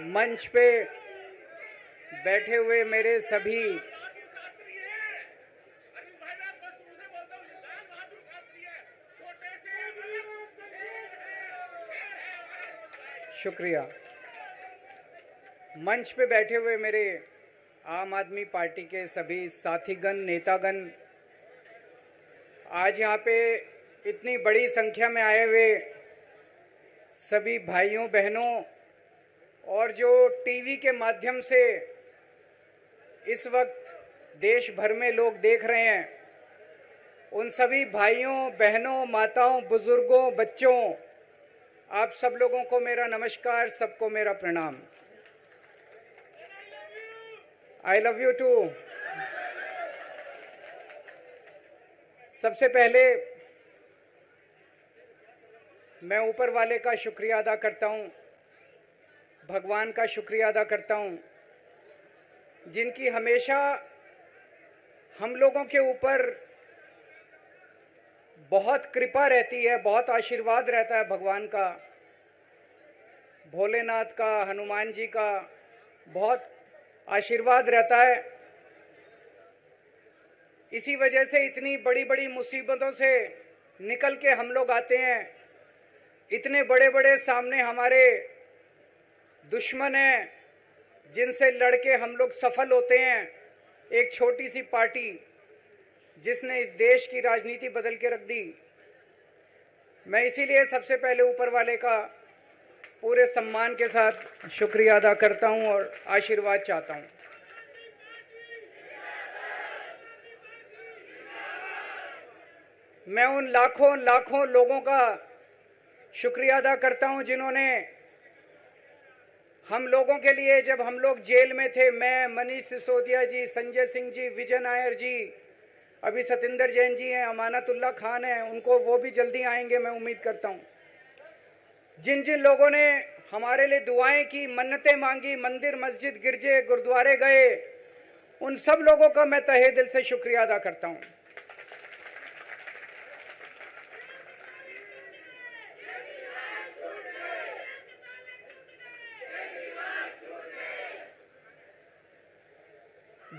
मंच पे बैठे हुए मेरे सभी शुक्रिया। मंच पे बैठे हुए मेरे आम आदमी पार्टी के सभी साथीगण, नेतागण, आज यहाँ पे इतनी बड़ी संख्या में आए हुए सभी भाइयों बहनों और जो टीवी के माध्यम से इस वक्त देश भर में लोग देख रहे हैं, उन सभी भाइयों बहनों, माताओं, बुजुर्गों, बच्चों, आप सब लोगों को मेरा नमस्कार, सबको मेरा प्रणाम। I love you too. सबसे पहले मैं ऊपर वाले का शुक्रिया अदा करता हूं, भगवान का शुक्रिया अदा करता हूं, जिनकी हमेशा हम लोगों के ऊपर बहुत कृपा रहती है, बहुत आशीर्वाद रहता है भगवान का, भोलेनाथ का, हनुमान जी का बहुत आशीर्वाद रहता है। इसी वजह से इतनी बड़ी बड़ी मुसीबतों से निकल के हम लोग आते हैं। इतने बड़े बड़े सामने हमारे दुश्मन हैं जिनसे लड़के हम लोग सफल होते हैं। एक छोटी सी पार्टी जिसने इस देश की राजनीति बदल के रख दी। मैं इसीलिए सबसे पहले ऊपर वाले का पूरे सम्मान के साथ शुक्रिया अदा करता हूं और आशीर्वाद चाहता हूं। मैं उन लाखों लाखों लोगों का शुक्रिया अदा करता हूं जिन्होंने हम लोगों के लिए, जब हम लोग जेल में थे, मैं, मनीष सिसोदिया जी, संजय सिंह जी, विजय नायर जी, अभी सतिंदर जैन जी हैं, अमानतुल्लाह खान हैं, उनको वो भी जल्दी आएंगे मैं उम्मीद करता हूं। जिन जिन लोगों ने हमारे लिए दुआएं की, मन्नतें मांगी, मंदिर मस्जिद गिरजे गुरुद्वारे गए, उन सब लोगों का मैं तहे दिल से शुक्रिया अदा करता हूं।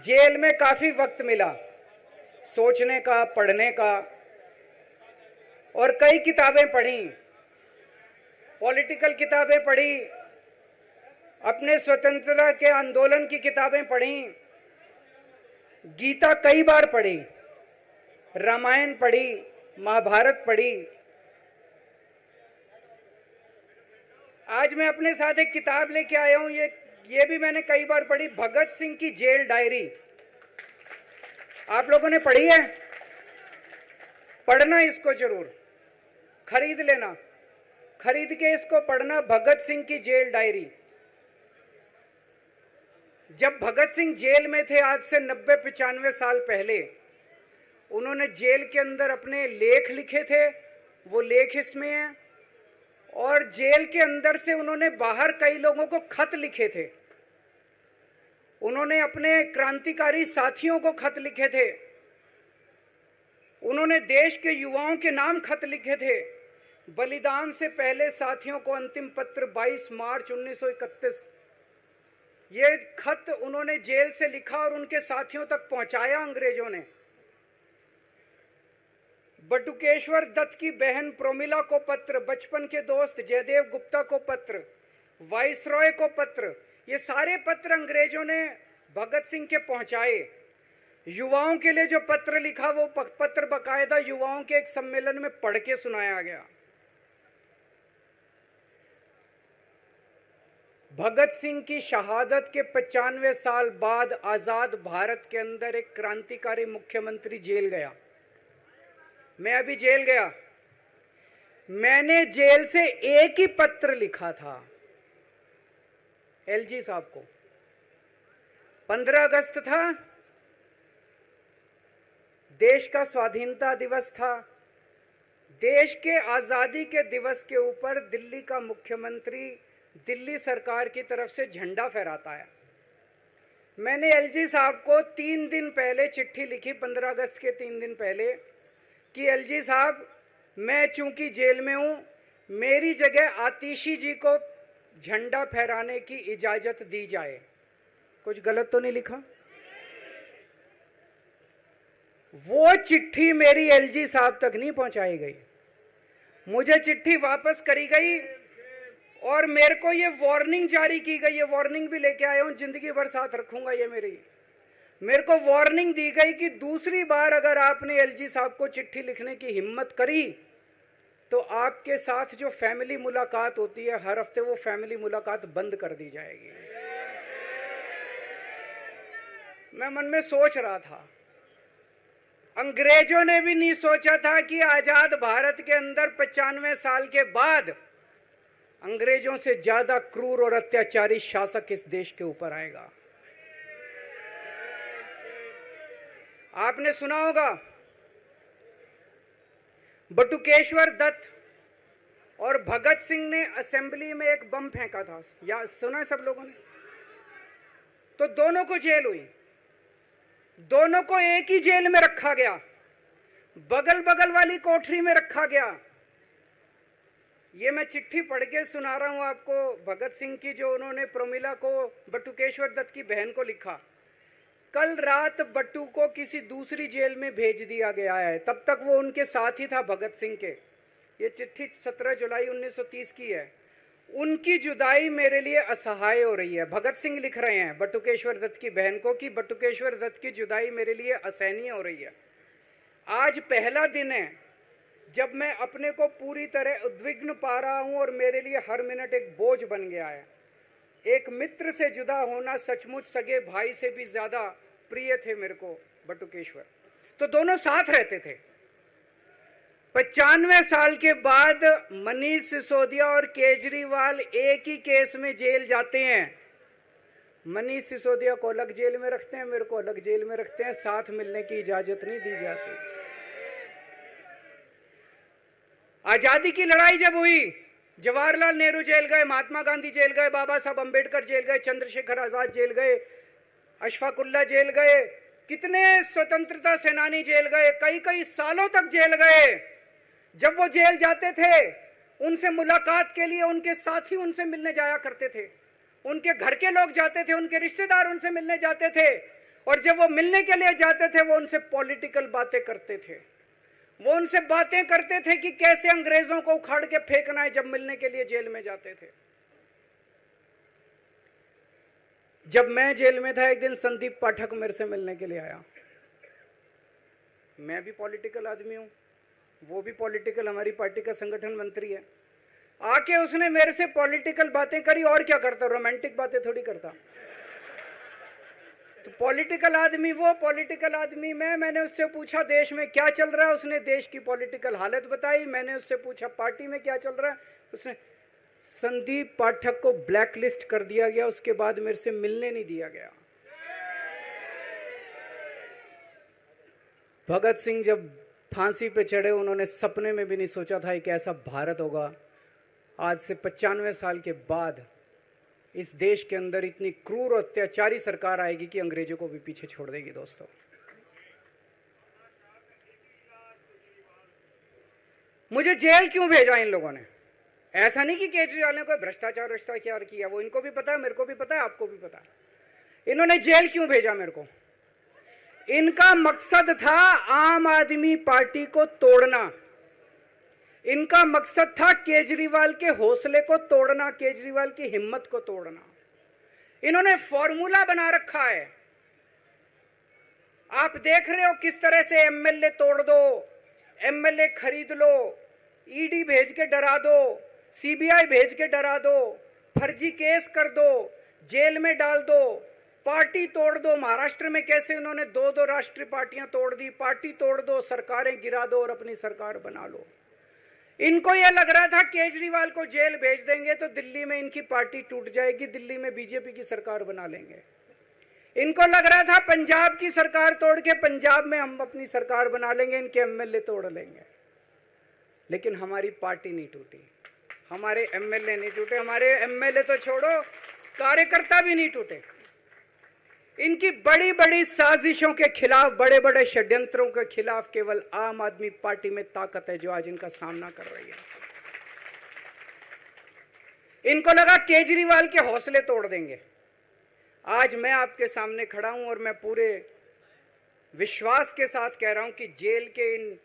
जेल में काफी वक्त मिला सोचने का, पढ़ने का, और कई किताबें पढ़ी, पॉलिटिकल किताबें पढ़ी, अपने स्वतंत्रता के आंदोलन की किताबें पढ़ी, गीता कई बार पढ़ी, रामायण पढ़ी, महाभारत पढ़ी। आज मैं अपने साथ एक किताब लेके आया हूं, ये भी मैंने कई बार पढ़ी, भगत सिंह की जेल डायरी। आप लोगों ने पढ़ी है? पढ़ना इसको जरूर, खरीद लेना, खरीद के इसको पढ़ना, भगत सिंह की जेल डायरी। जब भगत सिंह जेल में थे, आज से 90-95 साल पहले, उन्होंने जेल के अंदर अपने लेख लिखे थे, वो लेख इसमें हैं। और जेल के अंदर से उन्होंने बाहर कई लोगों को खत लिखे थे, उन्होंने अपने क्रांतिकारी साथियों को खत लिखे थे, उन्होंने देश के युवाओं के नाम खत लिखे थे। बलिदान से पहले साथियों को अंतिम पत्र 22 मार्च 1931, ये खत उन्होंने जेल से लिखा और उनके साथियों तक पहुंचाया अंग्रेजों ने। बटुकेश्वर दत्त की बहन प्रोमिला को पत्र, बचपन के दोस्त जयदेव गुप्ता को पत्र, वाइसरॉय को पत्र, ये सारे पत्र अंग्रेजों ने भगत सिंह के पहुंचाए। युवाओं के लिए जो पत्र लिखा, वो पत्र बकायदा युवाओं के एक सम्मेलन में पढ़ के सुनाया गया। भगत सिंह की शहादत के 95 साल बाद आजाद भारत के अंदर एक क्रांतिकारी मुख्यमंत्री जेल गया। मैं अभी जेल गया, मैंने जेल से एक ही पत्र लिखा था एलजी साहब को। 15 अगस्त था, देश का स्वाधीनता दिवस था। देश के आजादी के दिवस के ऊपर दिल्ली का मुख्यमंत्री दिल्ली सरकार की तरफ से झंडा फहराता है। मैंने एलजी साहब को 3 दिन पहले चिट्ठी लिखी, 15 अगस्त के 3 दिन पहले, कि एलजी साहब, मैं चूंकि जेल में हूं, मेरी जगह आतिशी जी को झंडा फहराने की इजाजत दी जाए। कुछ गलत तो नहीं लिखा? वो चिट्ठी मेरी एलजी साहब तक नहीं पहुंचाई गई, मुझे चिट्ठी वापस करी गई और मेरे को ये वार्निंग जारी की गई। ये वार्निंग भी लेके आया हूं, जिंदगी भर साथ रखूंगा ये मेरे को वार्निंग दी गई कि दूसरी बार अगर आपने एलजी साहब को चिट्ठी लिखने की हिम्मत करी तो आपके साथ जो फैमिली मुलाकात होती है हर हफ्ते, वो फैमिली मुलाकात बंद कर दी जाएगी। मैं मन में सोच रहा था, अंग्रेजों ने भी नहीं सोचा था कि आजाद भारत के अंदर 95 साल के बाद अंग्रेजों से ज्यादा क्रूर और अत्याचारी शासक इस देश के ऊपर आएगा। आपने सुना होगा बटुकेश्वर दत्त और भगत सिंह ने असेंबली में एक बम फेंका था, या सुना है सब लोगों ने? तो दोनों को जेल हुई, दोनों को एक ही जेल में रखा गया, बगल बगल वाली कोठरी में रखा गया। ये मैं चिट्ठी पढ़ के सुना रहा हूं आपको भगत सिंह की, जो उन्होंने प्रमिला को, बटुकेश्वर दत्त की बहन को लिखा। कल रात बट्टू को किसी दूसरी जेल में भेज दिया गया है, तब तक वो उनके साथ ही था भगत सिंह के। ये चिट्ठी 17 जुलाई 1930 की है। उनकी जुदाई मेरे लिए असहाय हो रही है। भगत सिंह लिख रहे हैं बटुकेश्वर दत्त की बहन को कि बटुकेश्वर दत्त की जुदाई मेरे लिए असहनीय हो रही है। आज पहला दिन है जब मैं अपने को पूरी तरह उद्विग्न पा रहा हूं और मेरे लिए हर मिनट एक बोझ बन गया है। एक मित्र से जुदा होना सचमुच सगे भाई से भी ज्यादा प्रिय थे मेरे को बटुकेश्वर। तो दोनों साथ रहते थे। 95 साल के बाद मनीष सिसोदिया और केजरीवाल एक ही केस में जेल जाते हैं। मनीष सिसोदिया को अलग जेल में रखते हैं, मेरे को अलग जेल में रखते हैं, साथ मिलने की इजाजत नहीं दी जाती। आजादी की लड़ाई जब हुई, जवाहरलाल नेहरू जेल गए, महात्मा गांधी जेल गए, बाबा साहब अंबेडकर जेल गए, चंद्रशेखर आजाद जेल गए, अशफाकुल्ला जेल गए, कितने स्वतंत्रता सेनानी जेल गए, कई कई सालों तक जेल गए। जब वो जेल जाते थे उनसे मुलाकात के लिए उनके साथी उनसे मिलने जाया करते थे, उनके घर के लोग जाते थे, उनके रिश्तेदार उनसे मिलने जाते थे, और जब वो मिलने के लिए जाते थे वो उनसे पॉलिटिकल बातें करते थे। वो उनसे बातें करते थे कि कैसे अंग्रेजों को उखाड़ के फेंकना है जब मिलने के लिए जेल में जाते थे। जब मैं जेल में था एक दिन संदीप पाठक मेरे से मिलने के लिए आया। मैं भी पॉलिटिकल आदमी हूं, वो भी पॉलिटिकल, हमारी पार्टी का संगठन मंत्री है। आके उसने मेरे से पॉलिटिकल बातें करी। और क्या करता, रोमांटिक बातें थोड़ी करता। तो पॉलिटिकल आदमी वो, पॉलिटिकल आदमी मैंने उससे पूछा देश में क्या चल रहा है, उसने देश की पॉलिटिकल हालत बताई। मैंने उससे पूछा पार्टी में क्या चल रहा है, उसने संदीप पाठक को ब्लैकलिस्ट कर दिया गया। उसके बाद मेरे से मिलने नहीं दिया गया। भगत सिंह जब फांसी पे चढ़े उन्होंने सपने में भी नहीं सोचा था कि ऐसा भारत होगा। आज से 95 साल के बाद इस देश के अंदर इतनी क्रूर और अत्याचारी सरकार आएगी कि अंग्रेजों को भी पीछे छोड़ देगी। दोस्तों, मुझे जेल क्यों भेजा इन लोगों ने? ऐसा नहीं कि केजरीवाल ने कोई भ्रष्टाचार किया, वो इनको भी पता है, मेरे को भी पता है, आपको भी पता है। इन्होंने जेल क्यों भेजा मेरे को? इनका मकसद था आम आदमी पार्टी को तोड़ना। इनका मकसद था केजरीवाल के हौसले को तोड़ना, केजरीवाल की हिम्मत को तोड़ना। इन्होंने फॉर्मूला बना रखा है। आप देख रहे हो किस तरह से एमएलए तोड़ दो, एमएलए खरीद लो, ईडी भेज के डरा दो, सीबीआई भेज के डरा दो, फर्जी केस कर दो, जेल में डाल दो, पार्टी तोड़ दो। महाराष्ट्र में कैसे उन्होंने 2-2 राष्ट्रीय पार्टियां तोड़ दी। पार्टी तोड़ दो, सरकारें गिरा दो और अपनी सरकार बना लो। इनको यह लग रहा था केजरीवाल को जेल भेज देंगे तो दिल्ली में इनकी पार्टी टूट जाएगी, दिल्ली में बीजेपी की सरकार बना लेंगे। इनको लग रहा था पंजाब की सरकार तोड़ के पंजाब में हम अपनी सरकार बना लेंगे, इनके एमएलए तोड़ लेंगे। लेकिन हमारी पार्टी नहीं टूटी, हमारे एमएलए नहीं टूटे, हमारे एमएलए तो छोड़ो, कार्यकर्ता भी नहीं टूटे। इनकी बड़ी बड़ी साजिशों के खिलाफ, बड़े बड़े षड्यंत्रों के खिलाफ केवल आम आदमी पार्टी में ताकत है जो आज इनका सामना कर रही है। इनको लगा केजरीवाल के हौसले तोड़ देंगे। आज मैं आपके सामने खड़ा हूं और मैं पूरे विश्वास के साथ कह रहा हूं कि जेल के इन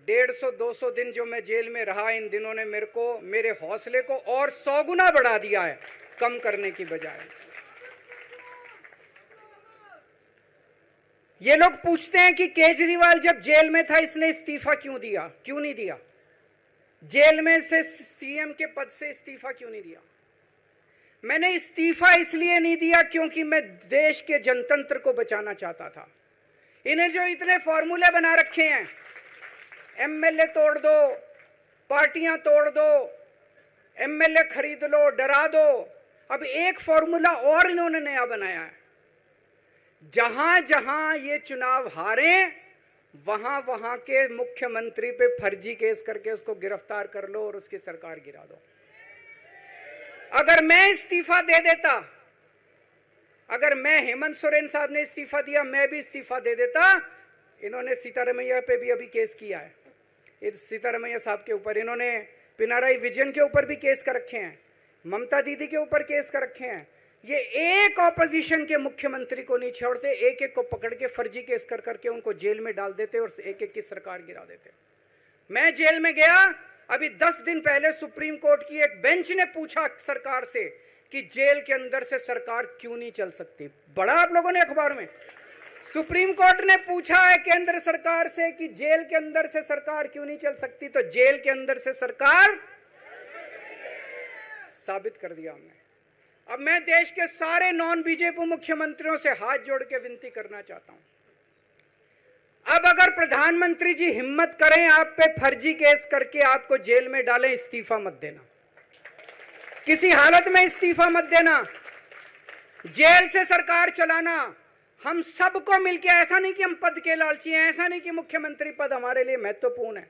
150-200 दिन जो मैं जेल में रहा, इन दिनों ने मेरे हौसले को और 100 गुना बढ़ा दिया है, कम करने की बजाय। ये लोग पूछते हैं कि केजरीवाल जब जेल में था इसने इस्तीफा क्यों दिया, क्यों नहीं दिया? जेल में से सीएम के पद से इस्तीफा क्यों नहीं दिया? मैंने इस्तीफा इसलिए नहीं दिया क्योंकि मैं देश के जनतंत्र को बचाना चाहता था। इन्हें जो इतने फॉर्मूले बना रखे हैं, एमएलए तोड़ दो, पार्टियां तोड़ दो, एमएलए खरीद लो, डरा दो, अब एक फॉर्मूला और इन्होंने नया बनाया है। जहां जहां ये चुनाव हारे वहां वहां के मुख्यमंत्री पे फर्जी केस करके उसको गिरफ्तार कर लो और उसकी सरकार गिरा दो। अगर मैं इस्तीफा दे देता, अगर मैं हेमंत सोरेन साहब ने इस्तीफा दिया, मैं भी इस्तीफा दे देता, इन्होंने सीतारमैया पे भी अभी केस किया है, सीतारमैया साहब के ऊपर, इन्होंने पिनाराई विजयन के ऊपर भी केस कर रखे हैं, ममता दीदी के ऊपर केस कर रखे हैं। ये एक ऑपोजिशन के मुख्यमंत्री को नहीं छोड़ते, एक एक को पकड़ के फर्जी केस कर करके उनको जेल में डाल देते और एक एक की सरकार गिरा देते। मैं जेल में गया, अभी 10 दिन पहले सुप्रीम कोर्ट की एक बेंच ने पूछा सरकार से कि जेल के अंदर से सरकार क्यों नहीं चल सकती। बड़ा आप लोगों ने अखबार में, सुप्रीम कोर्ट ने पूछा है केंद्र सरकार से कि जेल के अंदर से सरकार क्यों नहीं चल सकती, तो जेल के अंदर से सरकार साबित कर दिया हमने। अब मैं देश के सारे नॉन बीजेपी मुख्यमंत्रियों से हाथ जोड़ के विनती करना चाहता हूं, अब अगर प्रधानमंत्री जी हिम्मत करें आप पे फर्जी केस करके आपको जेल में डालें, इस्तीफा मत देना, किसी हालत में इस्तीफा मत देना, जेल से सरकार चलाना हम सबको मिलकर। ऐसा नहीं कि हम पद के लालची हैं, ऐसा नहीं कि मुख्यमंत्री पद हमारे लिए महत्वपूर्ण है,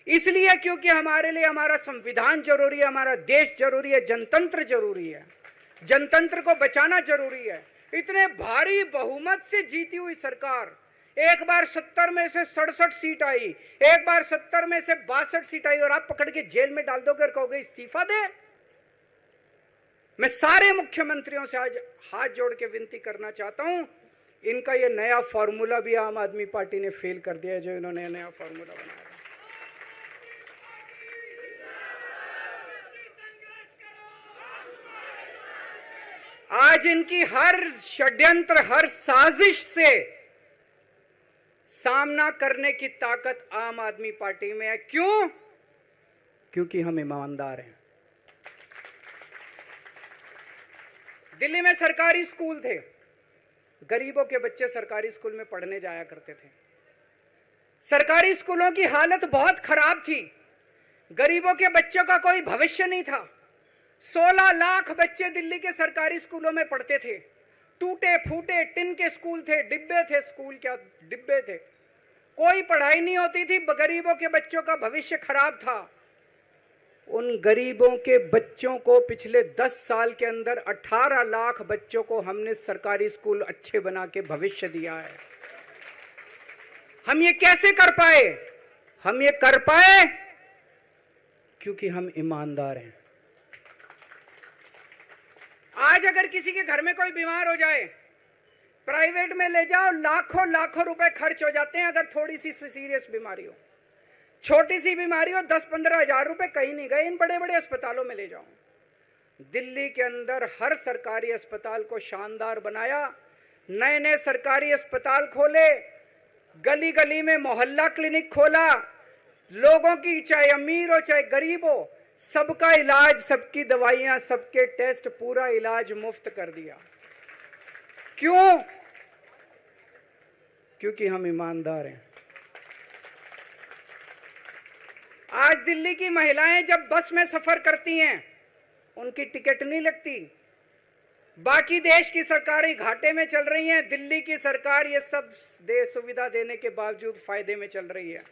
इसलिए क्योंकि हमारे लिए हमारा संविधान जरूरी है, हमारा देश जरूरी है, जनतंत्र जरूरी है, जनतंत्र को बचाना जरूरी है। इतने भारी बहुमत से जीती हुई सरकार, एक बार 70 में से 67 सीट आई, एक बार 70 में से 62 सीट आई, और आप पकड़ के जेल में डाल दोगे और कहोगे इस्तीफा दे। मैं सारे मुख्यमंत्रियों से आज हाथ जोड़ के विनती करना चाहता हूं, इनका ये नया फॉर्मूला भी आम आदमी पार्टी ने फेल कर दिया है, जो इन्होंने नया फॉर्मूला बनाया। आज इनकी हर षड्यंत्र, हर साजिश से सामना करने की ताकत आम आदमी पार्टी में है। क्यों? क्योंकि हम ईमानदार हैं। दिल्ली में सरकारी स्कूल थे, गरीबों के बच्चे सरकारी स्कूल में पढ़ने जाया करते थे। सरकारी स्कूलों की हालत बहुत खराब थी, गरीबों के बच्चों का कोई भविष्य नहीं था। 16 लाख बच्चे दिल्ली के सरकारी स्कूलों में पढ़ते थे। टूटे फूटे टिन के स्कूल थे, डिब्बे थे, स्कूल क्या डिब्बे थे, कोई पढ़ाई नहीं होती थी, गरीबों के बच्चों का भविष्य खराब था। उन गरीबों के बच्चों को पिछले 10 साल के अंदर 18 लाख बच्चों को हमने सरकारी स्कूल अच्छे बना के भविष्य दिया है। हम ये कैसे कर पाए? हम ये कर पाए क्योंकि हम ईमानदार हैं। आज अगर किसी के घर में कोई बीमार हो जाए, प्राइवेट में ले जाओ, लाखों लाखों रुपए खर्च हो जाते हैं। अगर थोड़ी सी सीरियस बीमारी हो, छोटी सी बीमारी हो, 10-15 हजार रुपए कहीं नहीं गए, इन बड़े बड़े अस्पतालों में ले जाओ। दिल्ली के अंदर हर सरकारी अस्पताल को शानदार बनाया, नए नए सरकारी अस्पताल खोले, गली गली में मोहल्ला क्लिनिक खोला, लोगों की चाहे अमीर हो चाहे गरीब हो, सबका इलाज, सबकी दवाइयां, सबके टेस्ट, पूरा इलाज मुफ्त कर दिया। क्यों? क्योंकि हम ईमानदार हैं। आज दिल्ली की महिलाएं जब बस में सफर करती हैं, उनकी टिकट नहीं लगती। बाकी देश की सरकारें घाटे में चल रही हैं, दिल्ली की सरकार ये सब सुविधा देने के बावजूद फायदे में चल रही है।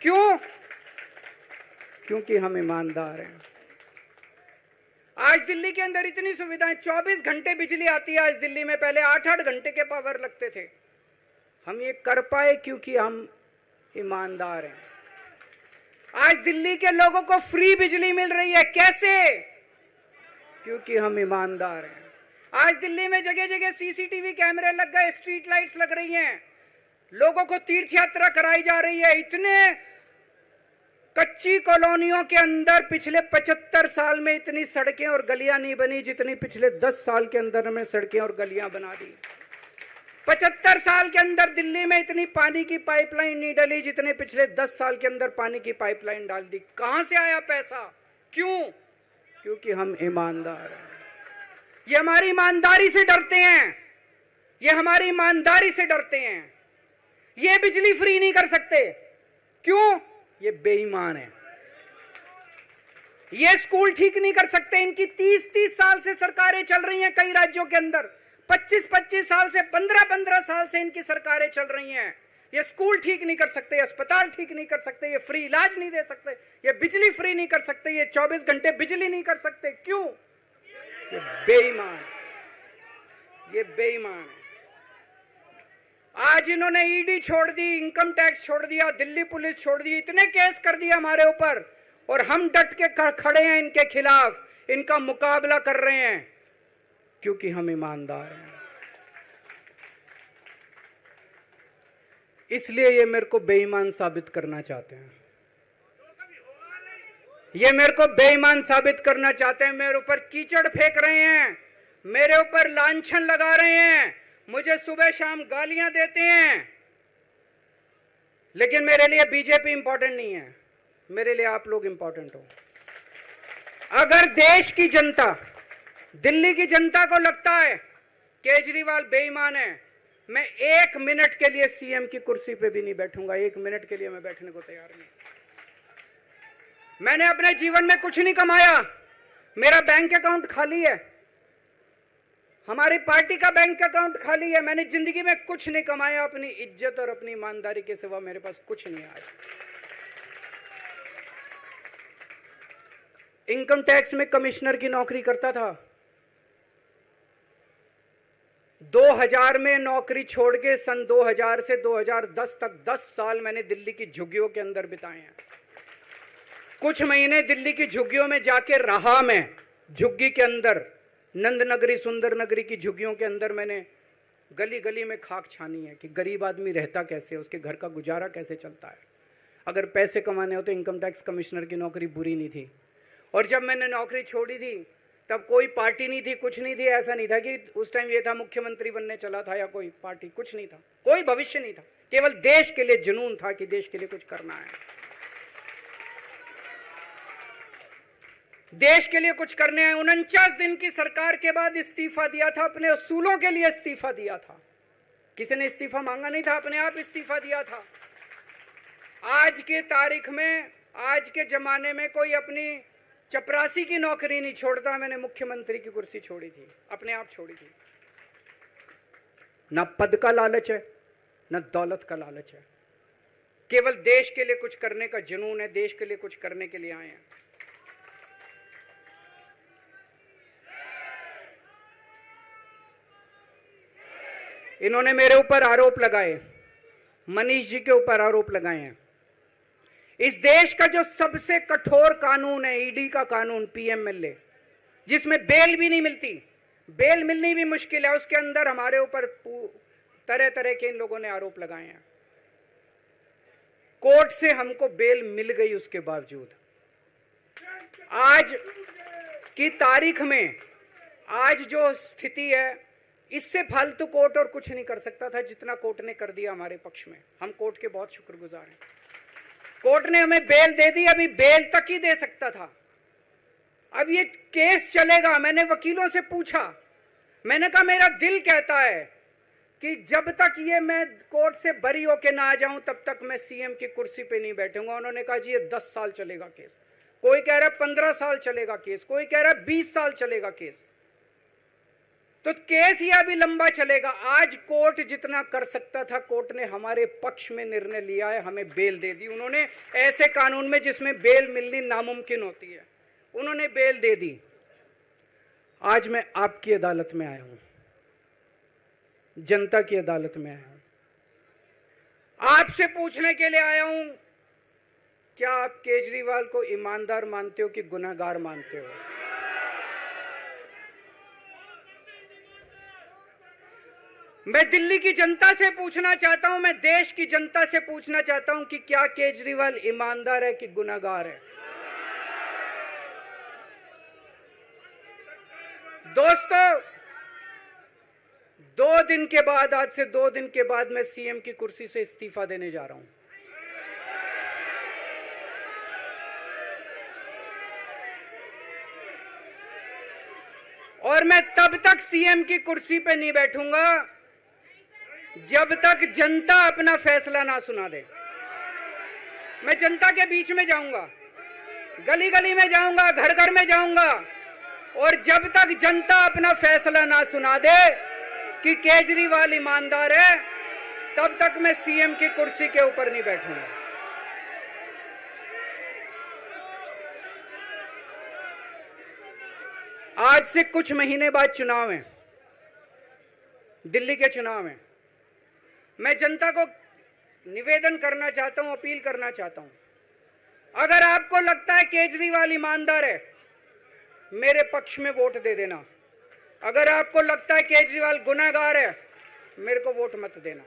क्यों? क्योंकि हम ईमानदार हैं। आज दिल्ली के अंदर इतनी सुविधाएं, 24 घंटे बिजली आती है आज दिल्ली में, पहले 8-8 घंटे के पावर लगते थे। हम ये कर पाए क्योंकि हम ईमानदार हैं। आज दिल्ली के लोगों को फ्री बिजली मिल रही है। कैसे? क्योंकि हम ईमानदार हैं। आज दिल्ली में जगह जगह सीसीटीवी कैमरे लग गए, स्ट्रीट लाइट्स लग रही हैं, लोगों को तीर्थ यात्रा कराई जा रही है। इतने कच्ची कॉलोनियों के अंदर पिछले 75 साल में इतनी सड़कें और गलियां नहीं बनी जितनी पिछले 10 साल के अंदर हमने सड़कें और गलियां बना दी। 75 साल के अंदर दिल्ली में इतनी पानी की पाइपलाइन नहीं डली जितने पिछले 10 साल के अंदर पानी की पाइपलाइन डाल दी। कहां से आया पैसा? क्यों? क्योंकि हम ईमानदार हैं। ये हमारी ईमानदारी से डरते हैं, ये हमारी ईमानदारी से डरते हैं। ये बिजली फ्री नहीं कर सकते, क्यों? ये बेईमान है। ये स्कूल ठीक नहीं कर सकते, इनकी 30-30 साल से सरकारें चल रही हैं कई राज्यों के अंदर, 25-25 साल से, 15-15 साल से इनकी सरकारें चल रही हैं। ये स्कूल ठीक नहीं कर सकते, अस्पताल ठीक नहीं कर सकते, ये फ्री इलाज नहीं दे सकते, ये बिजली फ्री नहीं कर सकते, ये 24 घंटे बिजली नहीं कर सकते। क्यों? ये बेईमान, ये बेईमान है। आज इन्होंने ईडी छोड़ दी, इनकम टैक्स छोड़ दिया, दिल्ली पुलिस छोड़ दी, इतने केस कर दिए हमारे ऊपर, और हम डट के खड़े हैं इनके खिलाफ, इनका मुकाबला कर रहे हैं, क्योंकि हम ईमानदार हैं। इसलिए ये मेरे को बेईमान साबित करना चाहते हैं, ये मेरे को बेईमान साबित करना चाहते हैं। मेरे ऊपर कीचड़ फेंक रहे हैं, मेरे ऊपर लांछन लगा रहे हैं, मुझे सुबह शाम गालियां देते हैं, लेकिन मेरे लिए बीजेपी इंपॉर्टेंट नहीं है, मेरे लिए आप लोग इंपॉर्टेंट हो। अगर देश की जनता, दिल्ली की जनता को लगता है केजरीवाल बेईमान है, मैं 1 मिनट के लिए सीएम की कुर्सी पे भी नहीं बैठूंगा। 1 मिनट के लिए मैं बैठने को तैयार नहीं। मैंने अपने जीवन में कुछ नहीं कमाया, मेरा बैंक अकाउंट खाली है, हमारी पार्टी का बैंक अकाउंट खाली है। मैंने जिंदगी में कुछ नहीं कमाया, अपनी इज्जत और अपनी ईमानदारी के सिवा मेरे पास कुछ नहीं है। आज इनकम टैक्स में कमिश्नर की नौकरी करता था, 2000 में नौकरी छोड़ के सन 2000 से 2010 तक 10 साल मैंने दिल्ली की झुग्गियों के अंदर बिताए हैं। कुछ महीने दिल्ली की झुग्गियों में जाके रहा मैं, झुग्गी के अंदर, नंद नगरी, सुंदर नगरी की झुग्गियों के अंदर मैंने गली गली में खाक छानी है कि गरीब आदमी रहता कैसे, उसके घर का गुजारा कैसे चलता है। अगर पैसे कमाने हो तो इनकम टैक्स कमिश्नर की नौकरी बुरी नहीं थी। और जब मैंने नौकरी छोड़ी थी तब कोई पार्टी नहीं थी, कुछ नहीं थी। ऐसा नहीं था कि उस टाइम ये था मुख्यमंत्री बनने चला था या कोई पार्टी, कुछ नहीं था, कोई भविष्य नहीं था, केवल देश के लिए जुनून था कि देश के लिए कुछ करना है, देश के लिए कुछ करने हैं। 49 दिन की सरकार के बाद इस्तीफा दिया था, अपने असूलों के लिए इस्तीफा दिया था, किसी ने इस्तीफा मांगा नहीं था, अपने आप इस्तीफा दिया था। आज के तारीख में, आज के जमाने में कोई अपनी चपरासी की नौकरी नहीं छोड़ता। मैंने मुख्यमंत्री की कुर्सी छोड़ी थी, अपने आप छोड़ी थी। ना पद का लालच है, ना दौलत का लालच है, केवल देश के लिए कुछ करने का जुनून है, देश के लिए कुछ करने के लिए आए हैं। इन्होंने मेरे ऊपर आरोप लगाए, मनीष जी के ऊपर आरोप लगाए हैं। इस देश का जो सबसे कठोर कानून है, ईडी का कानून, पीएमएलए, जिसमें बेल भी नहीं मिलती, बेल मिलनी भी मुश्किल है, उसके अंदर हमारे ऊपर तरह तरह के इन लोगों ने आरोप लगाए हैं। कोर्ट से हमको बेल मिल गई, उसके बावजूद आज की तारीख में, आज जो स्थिति है, इससे फालतू कोर्ट और कुछ नहीं कर सकता था जितना कोर्ट ने कर दिया हमारे पक्ष में। हम कोर्ट के बहुत शुक्रगुजार हैं। कोर्ट ने हमें बेल दे दी, अभी बेल तक ही दे सकता था। अब ये केस चलेगा। मैंने वकीलों से पूछा, मैंने कहा मेरा दिल कहता है कि जब तक ये मैं कोर्ट से बरी होके ना आ जाऊं तब तक मैं सीएम की कुर्सी पे नहीं बैठूंगा। उन्होंने कहा जी ये 10 साल चलेगा केस, कोई कह रहा है 15 साल चलेगा केस, कोई कह रहा है 20 साल चलेगा केस। तो केस ये अभी लंबा चलेगा। आज कोर्ट जितना कर सकता था, कोर्ट ने हमारे पक्ष में निर्णय लिया है, हमें बेल दे दी। उन्होंने ऐसे कानून में जिसमें बेल मिलनी नामुमकिन होती है, उन्होंने बेल दे दी। आज मैं आपकी अदालत में आया हूं, जनता की अदालत में आया हूं, आपसे पूछने के लिए आया हूं, क्या आप केजरीवाल को ईमानदार मानते हो कि गुनहगार मानते हो? मैं दिल्ली की जनता से पूछना चाहता हूं, मैं देश की जनता से पूछना चाहता हूं कि क्या केजरीवाल ईमानदार है कि गुनहगार है? दोस्तों, 2 दिन के बाद, आज से 2 दिन के बाद मैं सीएम की कुर्सी से इस्तीफा देने जा रहा हूं। और मैं तब तक सीएम की कुर्सी पे नहीं बैठूंगा जब तक जनता अपना फैसला ना सुना दे। मैं जनता के बीच में जाऊंगा, गली गली में जाऊंगा, घर घर में जाऊंगा, और जब तक जनता अपना फैसला ना सुना दे कि केजरीवाल ईमानदार है, तब तक मैं सीएम की कुर्सी के ऊपर नहीं बैठूंगा। आज से कुछ महीने बाद चुनाव है, दिल्ली के चुनाव है। मैं जनता को निवेदन करना चाहता हूं, अपील करना चाहता हूं, अगर आपको लगता है केजरीवाल ईमानदार है, मेरे पक्ष में वोट दे देना। अगर आपको लगता है केजरीवाल गुनहगार है, मेरे को वोट मत देना।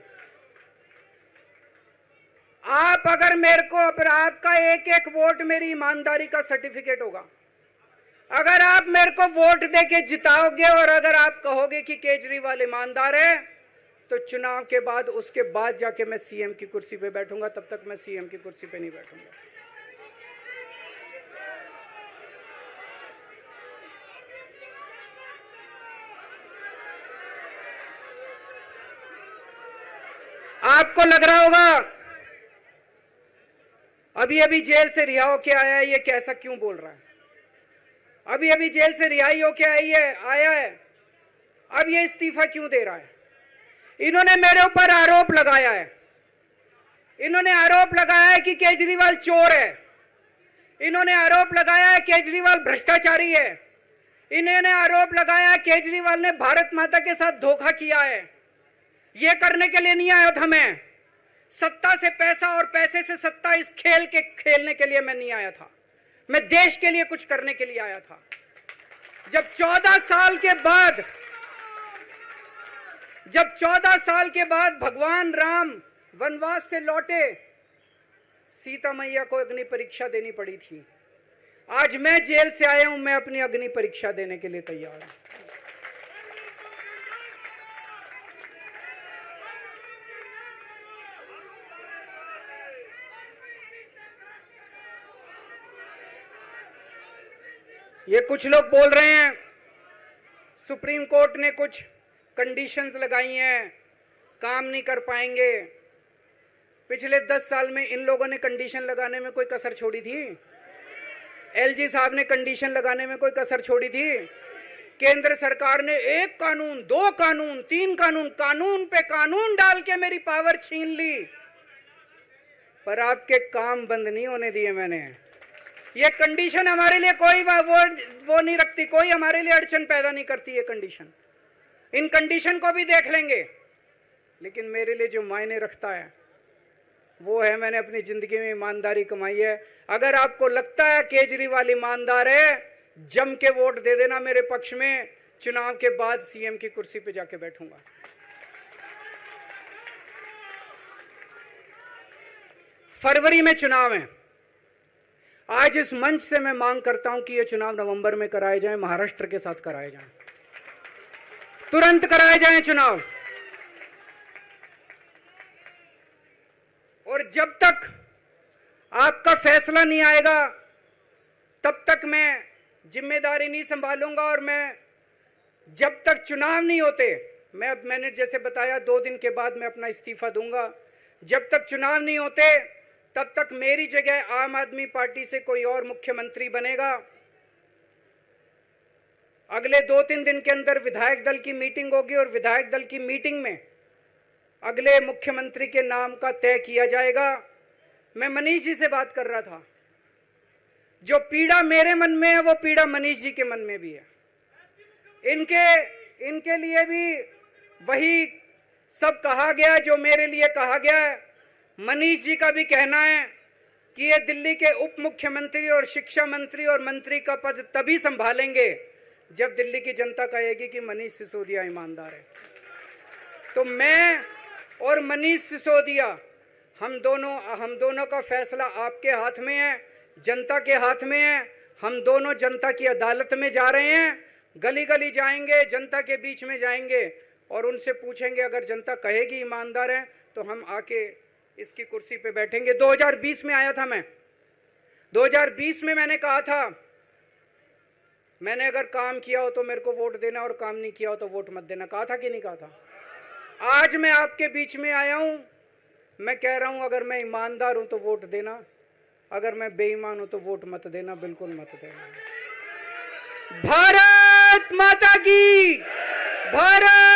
आप अगर मेरे को, आपका एक एक वोट मेरी ईमानदारी का सर्टिफिकेट होगा। अगर आप मेरे को वोट देके जिताओगे और अगर आप कहोगे कि केजरीवाल ईमानदार है, तो चुनाव के बाद, उसके बाद जाके मैं सीएम की कुर्सी पे बैठूंगा। तब तक मैं सीएम की कुर्सी पे नहीं बैठूंगा। आपको लग रहा होगा अभी अभी जेल से रिहा होके आया है, ये कैसा क्यों बोल रहा है? अभी अभी जेल से रिहाई होके आया है, अब ये इस्तीफा क्यों दे रहा है? इन्होंने मेरे ऊपर आरोप लगाया है, इन्होंने आरोप लगाया है कि केजरीवाल चोर है, इन्होंने आरोप लगाया है केजरीवाल भ्रष्टाचारी है, इन्होंने आरोप लगाया है केजरीवाल ने भारत माता के साथ धोखा किया है। ये करने के लिए नहीं आया था मैं, सत्ता से पैसा और पैसे से सत्ता, इस खेल के खेलने के लिए मैं नहीं आया था। मैं देश के लिए कुछ करने के लिए आया था। जब 14 साल के बाद भगवान राम वनवास से लौटे, सीता मैया को अग्नि परीक्षा देनी पड़ी थी। आज मैं जेल से आया हूं, मैं अपनी अग्नि परीक्षा देने के लिए तैयार हूं। ये कुछ लोग बोल रहे हैं सुप्रीम कोर्ट ने कुछ कंडीशंस लगाई हैं, काम नहीं कर पाएंगे। पिछले 10 साल में इन लोगों ने कंडीशन लगाने में कोई कसर छोड़ी थी? एलजी साहब ने कंडीशन लगाने में कोई कसर छोड़ी थी? केंद्र सरकार ने 1 कानून, 2 कानून, 3 कानून, कानून पे कानून डाल के मेरी पावर छीन ली, पर आपके काम बंद नहीं होने दिए मैंने। ये कंडीशन हमारे लिए कोई वो नहीं रखती, कोई हमारे लिए अड़चन पैदा नहीं करती ये कंडीशन। इन कंडीशन को भी देख लेंगे, लेकिन मेरे लिए जो मायने रखता है वो है, मैंने अपनी जिंदगी में ईमानदारी कमाई है। अगर आपको लगता है केजरीवाल ईमानदार है, जम के वोट दे देना मेरे पक्ष में। चुनाव के बाद सीएम की कुर्सी पे जाके बैठूंगा। फरवरी में चुनाव है। आज इस मंच से मैं मांग करता हूं कि ये चुनाव नवंबर में कराए जाएं, महाराष्ट्र के साथ कराए जाएं, तुरंत कराए जाएं चुनाव। और जब तक आपका फैसला नहीं आएगा, तब तक मैं जिम्मेदारी नहीं संभालूंगा। और मैं, जब तक चुनाव नहीं होते, मैंने जैसे बताया 2 दिन के बाद मैं अपना इस्तीफा दूंगा। जब तक चुनाव नहीं होते, तब तक मेरी जगह आम आदमी पार्टी से कोई और मुख्यमंत्री बनेगा। अगले 2-3 दिन के अंदर विधायक दल की मीटिंग होगी और विधायक दल की मीटिंग में अगले मुख्यमंत्री के नाम का तय किया जाएगा। मैं मनीष जी से बात कर रहा था, जो पीड़ा मेरे मन में है वो पीड़ा मनीष जी के मन में भी है। इनके लिए भी वही सब कहा गया जो मेरे लिए कहा गया है। मनीष जी का भी कहना है कि ये दिल्ली के उप मुख्यमंत्री और शिक्षा मंत्री और मंत्री का पद तभी संभालेंगे जब दिल्ली की जनता कहेगी कि मनीष सिसोदिया ईमानदार है। तो मैं और मनीष सिसोदिया, हम दोनों का फैसला आपके हाथ में है, जनता के हाथ में है। हम दोनों जनता की अदालत में जा रहे हैं, गली गली जाएंगे, जनता के बीच में जाएंगे और उनसे पूछेंगे, अगर जनता कहेगी ईमानदार है तो हम आके इसकी कुर्सी पे बैठेंगे। 2020 में आया था मैं, 2020 में मैंने कहा था, मैंने अगर काम किया हो तो मेरे को वोट देना और काम नहीं किया हो तो वोट मत देना। कहा था कि नहीं कहा था? आज मैं आपके बीच में आया हूं, मैं कह रहा हूं, अगर मैं ईमानदार हूं तो वोट देना, अगर मैं बेईमान हूं तो वोट मत देना, बिल्कुल मत देना। भारत माता की, भारत